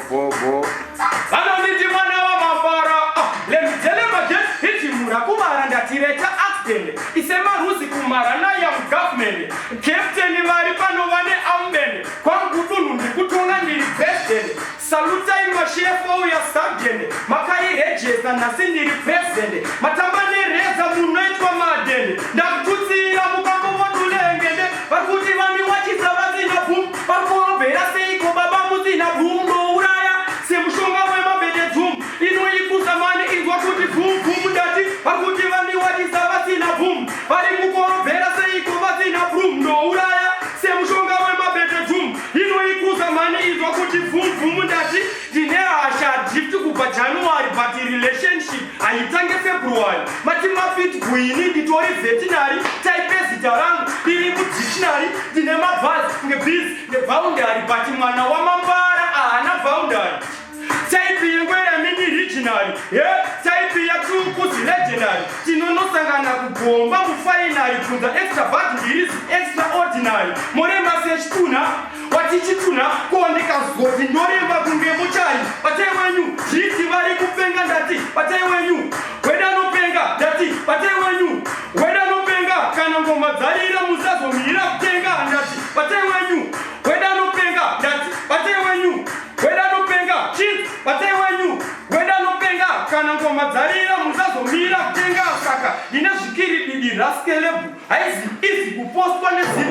bobo. Vanonditi mwana wa mambara. Lemtele majet hiti murakubara ndatireta accident. Isema rusi kumara na ya government. Captain mari pano wane ambende. Kwa ngudunu ndikutunga ndiri president. Saluta ima shefo ya sergeant. Makai rejeza nasi ndiri president. Matambane reza munoitwa madende. Ndakutira mukambo wadulengende. Vakuti vani wachiza vazina boom. Parkoro vera seiko baba muzina boom no uraya. Semushonga wema bede zoom. Ino ikuza mani izwa kuti boom boom dati. Vakuti vani wachiza vazina boom. Vari mukoro vera seiko vazina boom no uraya. Semushonga wema bede zoom. Ino ikuza mani izwa kuti boom boom dati. Dine asha drift kupa January but relationship aitange February. Matima fit kuini ditori veterinary. Type zitarangu. Diri ku dictionary. Dine mabaz. Nge biz. Nge boundary. But mwana wa mambara. Ana boundary. Type yengwera mini original. Yeah. Type ya kuzi legendary. Tinono sangana kubomba mufinary. Kunza extravagant is extraordinary. Morema sechituna. Watichituna. Kuandika zoti. Noremba kunge muchari. Patai wenyu. Jiti vari kupenga ndati. Patai wenyu. Weda no penga. Dati. Patai wenyu. Weda no penga. Kana ngoma dzarira musazo mira kutenga ndati. Patai wenyu. Weda no penga. Dati. Patai wenyu. Weda no penga. Chit. Patai wenyu. Weda no penga. Kana ngoma dzarira musazo mira kutenga saka. Ina zvikiri bidi raskelebu. Aizi izi kupostwa nezira.